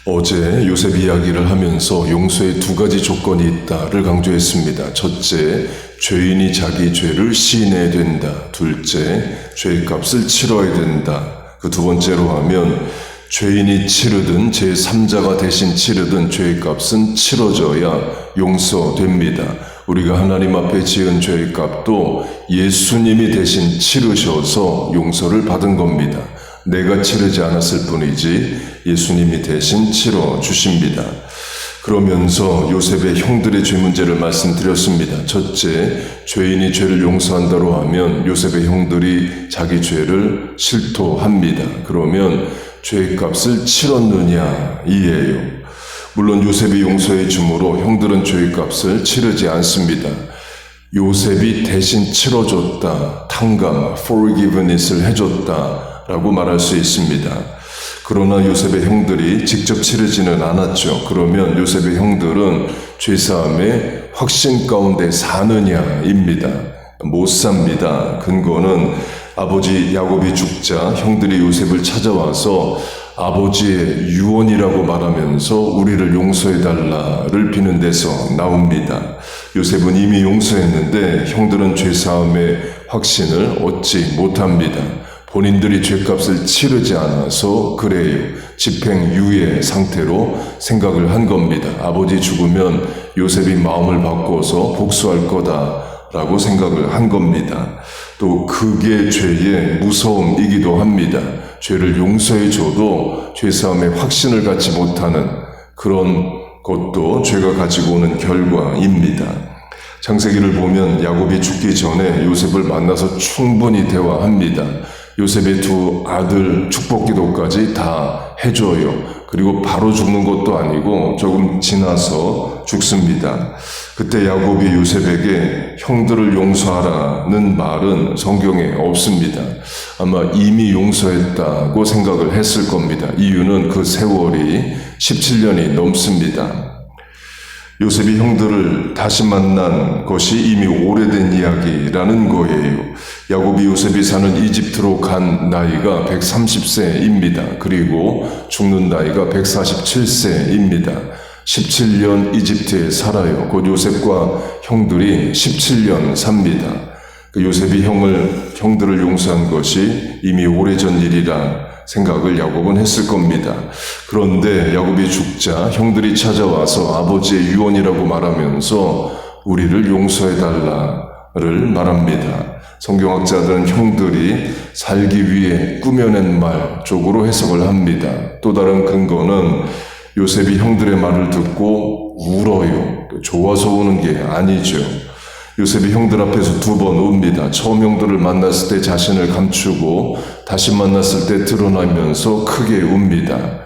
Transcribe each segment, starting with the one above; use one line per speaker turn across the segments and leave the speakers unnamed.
어제 요셉 이야기를 하면서 용서의 두 가지 조건이 있다를 강조했습니다. 첫째, 죄인이 자기 죄를 시인해야 된다. 둘째, 죄의 값을 치러야 된다. 그 두 번째로 하면 죄인이 치르든 제3자가 대신 치르든 죄의 값은 치러져야 용서됩니다. 우리가 하나님 앞에 지은 죄의 값도 예수님이 대신 치르셔서 용서를 받은 겁니다. 내가 치르지 않았을 뿐이지 예수님이 대신 치러 주십니다. 그러면서 요셉의 형들의 죄 문제를 말씀드렸습니다. 첫째, 죄인이 죄를 용서한다고 하면 요셉의 형들이 자기 죄를 실토합니다. 그러면 죄의 값을 치렀느냐 이에요. 물론 요셉이 용서해 주므로 형들은 죄의 값을 치르지 않습니다. 요셉이 대신 치러줬다, 탕감, forgiveness를 해줬다 라고 말할 수 있습니다. 그러나 요셉의 형들이 직접 치르지는 않았죠. 그러면 요셉의 형들은 죄사함의 확신 가운데 사느냐입니다. 못 삽니다. 근거는 아버지 야곱이 죽자 형들이 요셉을 찾아와서 아버지의 유언이라고 말하면서 우리를 용서해달라를 비는 데서 나옵니다. 요셉은 이미 용서했는데 형들은 죄사함의 확신을 얻지 못합니다. 본인들이 죄값을 치르지 않아서 그래요. 집행유예 상태로 생각을 한 겁니다. 아버지 죽으면 요셉이 마음을 바꿔서 복수할 거다라고 생각을 한 겁니다. 또 그게 죄의 무서움이기도 합니다. 죄를 용서해줘도 죄사함의 확신을 갖지 못하는 그런 것도 죄가 가지고 오는 결과입니다. 창세기를 보면 야곱이 죽기 전에 요셉을 만나서 충분히 대화합니다. 요셉의 두 아들 축복기도까지 다 해줘요. 그리고 바로 죽는 것도 아니고 조금 지나서 죽습니다. 그때 야곱이 요셉에게 형들을 용서하라는 말은 성경에 없습니다. 아마 이미 용서했다고 생각을 했을 겁니다. 이유는 그 세월이 17년이 넘습니다. 요셉이 형들을 다시 만난 것이 이미 오래된 이야기라는 거예요. 야곱이 요셉이 사는 이집트로 간 나이가 130세입니다. 그리고 죽는 나이가 147세입니다. 17년 이집트에 살아요. 곧 요셉과 형들이 17년 삽니다. 그 요셉이 형들을 용서한 것이 이미 오래전 일이라 생각을 야곱은 했을 겁니다. 그런데 야곱이 죽자 형들이 찾아와서 아버지의 유언이라고 말하면서 우리를 용서해달라를 말합니다. 성경학자들은 형들이 살기 위해 꾸며낸 말 쪽으로 해석을 합니다. 또 다른 근거는 요셉이 형들의 말을 듣고 울어요. 좋아서 우는 게 아니죠. 요셉이 형들 앞에서 두 번 웁니다. 처음 형들을 만났을 때 자신을 감추고 다시 만났을 때 드러나면서 크게 웁니다.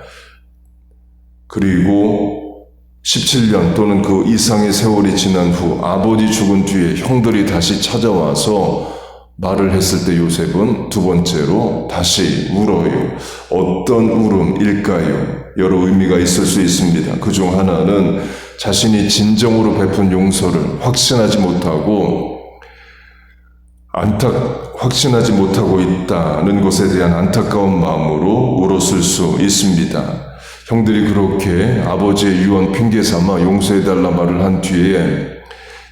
그리고 17년 또는 그 이상의 세월이 지난 후 아버지 죽은 뒤에 형들이 다시 찾아와서 말을 했을 때 요셉은 두 번째로 다시 울어요. 어떤 울음일까요? 여러 의미가 있을 수 있습니다. 그중 하나는 자신이 진정으로 베푼 용서를 확신하지 못하고 있다는 것에 대한 안타까운 마음으로 울었을 수 있습니다. 형들이 그렇게 아버지의 유언 핑계 삼아 용서해달라 말을 한 뒤에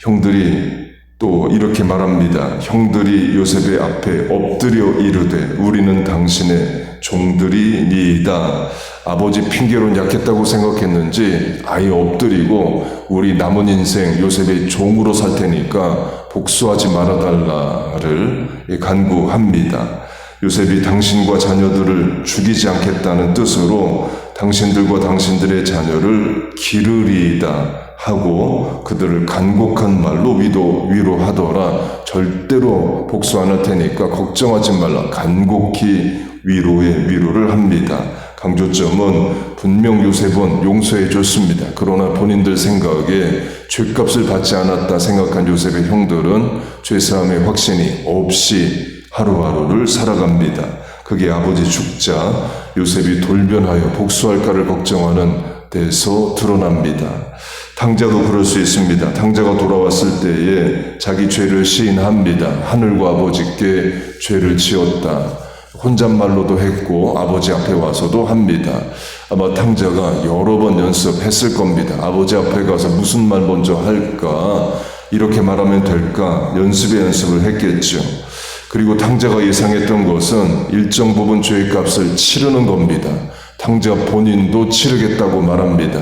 형들이 또 이렇게 말합니다. 형들이 요셉의 앞에 엎드려 이르되 우리는 당신의 종들이니이다. 아버지 핑계론 약했다고 생각했는지 아예 엎드리고 우리 남은 인생 요셉의 종으로 살 테니까 복수하지 말아달라를 간구합니다. 요셉이 당신과 자녀들을 죽이지 않겠다는 뜻으로 당신들과 당신들의 자녀를 기르리이다 하고 그들을 간곡한 말로 위로하더라. 절대로 복수 안 할 테니까 걱정하지 말라. 간곡히 위로를 합니다. 강조점은 분명 요셉은 용서해 줬습니다. 그러나 본인들 생각에 죄값을 받지 않았다 생각한 요셉의 형들은 죄사함의 확신이 없이 하루하루를 살아갑니다. 그게 아버지 죽자 요셉이 돌변하여 복수할까를 걱정하는 데서 드러납니다. 탕자도 그럴 수 있습니다. 탕자가 돌아왔을 때에 자기 죄를 시인합니다. 하늘과 아버지께 죄를 지었다. 혼잣말로도 했고 아버지 앞에 와서도 합니다. 아마 탕자가 여러 번 연습했을 겁니다. 아버지 앞에 가서 무슨 말 먼저 할까? 이렇게 말하면 될까? 연습을 했겠죠. 그리고 탕자가 예상했던 것은 일정 부분 죄값을 치르는 겁니다. 탕자 본인도 치르겠다고 말합니다.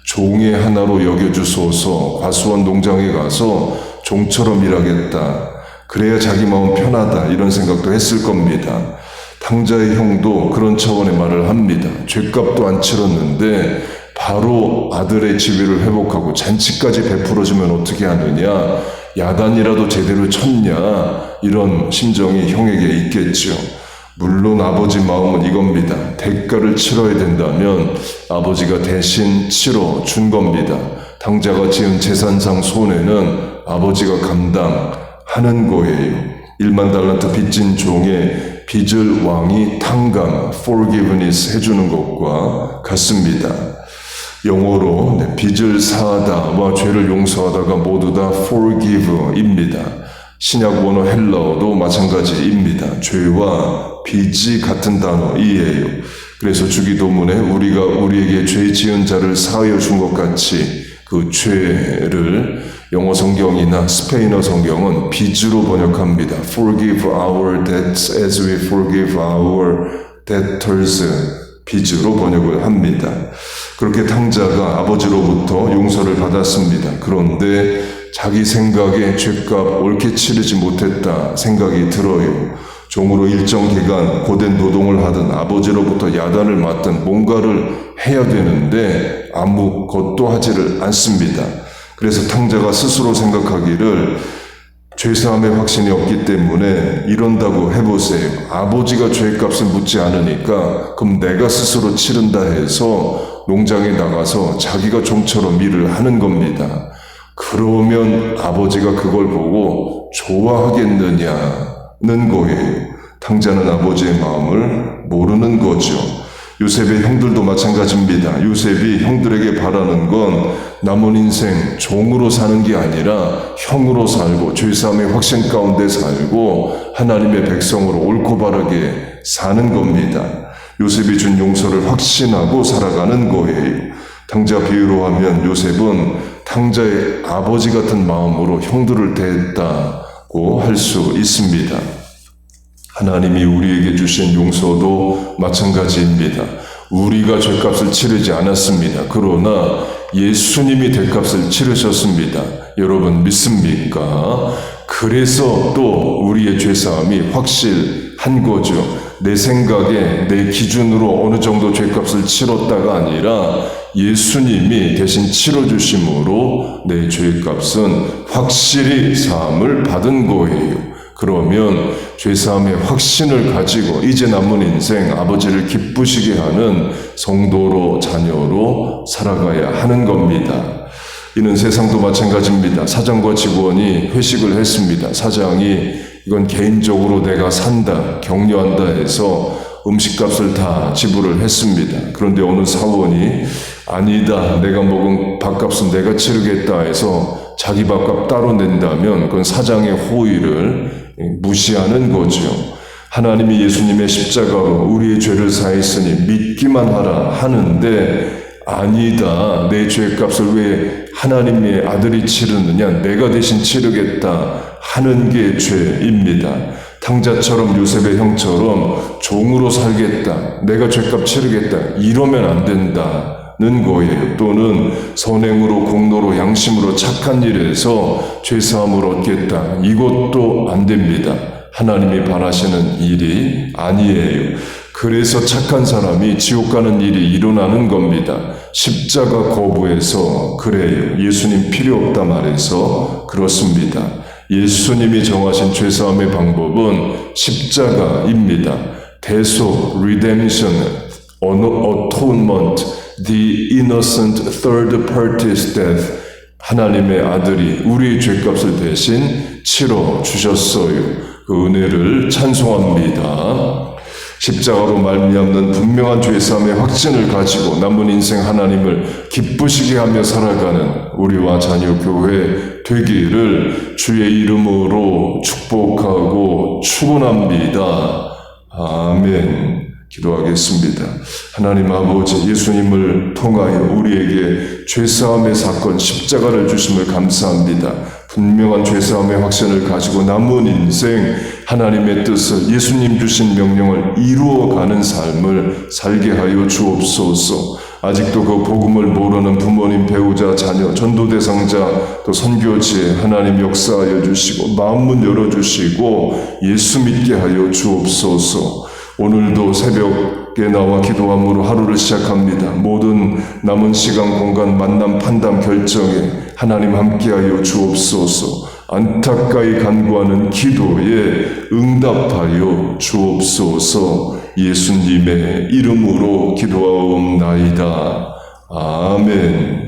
종의 하나로 여겨주소서. 과수원 농장에 가서 종처럼 일하겠다. 그래야 자기 마음 편하다. 이런 생각도 했을 겁니다. 탕자의 형도 그런 차원의 말을 합니다. 죄값도 안 치렀는데 바로 아들의 지위를 회복하고 잔치까지 베풀어주면 어떻게 하느냐. 야단이라도 제대로 쳤냐. 이런 심정이 형에게 있겠죠. 물론 아버지 마음은 이겁니다. 대가를 치러야 된다면 아버지가 대신 치러준 겁니다. 탕자가 지은 재산상 손해는 아버지가 감당하는 거예요. 1만 달란트 빚진 종의 빚을 왕이 탕감, forgiveness 해주는 것과 같습니다. 영어로 빚을 사하다와 죄를 용서하다가 모두 다 forgive입니다. 신약 원어 헬라어도 마찬가지입니다. 죄와 빚이 같은 단어이에요. 그래서 주기도문에 우리가 우리에게 죄 지은 자를 사하여 준 것 같이 그 죄를 영어 성경이나 스페인어 성경은 빚으로 번역합니다. Forgive our debts as we forgive our debtors. 빚으로 번역을 합니다. 그렇게 탕자가 아버지로부터 용서를 받았습니다. 그런데 자기 생각에 죄값 옳게 치르지 못했다 생각이 들어요. 종으로 일정 기간 고된 노동을 하든 아버지로부터 야단을 맞든 뭔가를 해야 되는데 아무것도 하지를 않습니다. 그래서 탕자가 스스로 생각하기를 죄사함의 확신이 없기 때문에 이런다고 해보세요. 아버지가 죄값을 묻지 않으니까 그럼 내가 스스로 치른다 해서 농장에 나가서 자기가 종처럼 일을 하는 겁니다. 그러면 아버지가 그걸 보고 좋아하겠느냐는 거예요. 탕자는 아버지의 마음을 모르는 거죠. 요셉의 형들도 마찬가지입니다. 요셉이 형들에게 바라는 건 남은 인생 종으로 사는 게 아니라 형으로 살고 죄사함의 확신 가운데 살고 하나님의 백성으로 옳고 바르게 사는 겁니다. 요셉이 준 용서를 확신하고 살아가는 거예요. 탕자 비유로 하면 요셉은 탕자의 아버지 같은 마음으로 형들을 대했다고 할 수 있습니다. 하나님이 우리에게 주신 용서도 마찬가지입니다. 우리가 죄값을 치르지 않았습니다. 그러나 예수님이 대값을 치르셨습니다. 여러분 믿습니까? 그래서 또 우리의 죄사함이 확실한 거죠. 내 생각에 내 기준으로 어느 정도 죄값을 치렀다가 아니라 예수님이 대신 치러주심으로 내 죄값은 확실히 사함을 받은 거예요. 그러면 죄사함의 확신을 가지고 이제 남은 인생 아버지를 기쁘시게 하는 성도로 자녀로 살아가야 하는 겁니다. 이는 세상도 마찬가지입니다. 사장과 직원이 회식을 했습니다. 사장이 이건 개인적으로 내가 산다, 격려한다 해서 음식값을 다 지불을 했습니다. 그런데 어느 사원이 아니다, 내가 먹은 밥값은 내가 치르겠다 해서 자기 밥값 따로 낸다면 그건 사장의 호의를 무시하는 거죠. 하나님이 예수님의 십자가로 우리의 죄를 사했으니 믿기만 하라 하는데 아니다, 내 죄값을 왜 하나님의 아들이 치르느냐, 내가 대신 치르겠다 하는 게 죄입니다. 탕자처럼 요셉의 형처럼 종으로 살겠다, 내가 죄값 치르겠다 이러면 안 된다는 거예요. 또는 선행으로 공로로 양심으로 착한 일에서 죄사함을 얻겠다, 이것도 안 됩니다. 하나님이 바라시는 일이 아니에요. 그래서 착한 사람이 지옥 가는 일이 일어나는 겁니다. 십자가 거부해서 그래요. 예수님 필요 없다 말해서 그렇습니다. 예수님이 정하신 죄사함의 방법은 십자가입니다. 대속, redemption, atonement, the innocent third party's death. 하나님의 아들이 우리의 죄값을 대신 치러 주셨어요. 그 은혜를 찬송합니다. 십자가로 말미암는 분명한 죄사함의 확신을 가지고 남은 인생 하나님을 기쁘시게 하며 살아가는 우리와 자녀 교회 되기를 주의 이름으로 축복하고 축원합니다. 아멘. 기도하겠습니다. 하나님 아버지, 예수님을 통하여 우리에게 죄사함의 사건, 십자가를 주심을 감사합니다. 분명한 죄사함의 확신을 가지고 남은 인생 하나님의 뜻을, 예수님 주신 명령을 이루어가는 삶을 살게 하여 주옵소서. 아직도 그 복음을 모르는 부모님, 배우자, 자녀, 전도 대상자, 또 선교지에 하나님 역사하여 주시고 마음문 열어주시고 예수 믿게 하여 주옵소서. 오늘도 새벽에 나와 기도함으로 하루를 시작합니다. 모든 남은 시간, 공간, 만남, 판단, 결정에 하나님 함께하여 주옵소서. 안타까이 간구하는 기도에 응답하여 주옵소서. 예수님의 이름으로 기도하옵나이다. 아멘.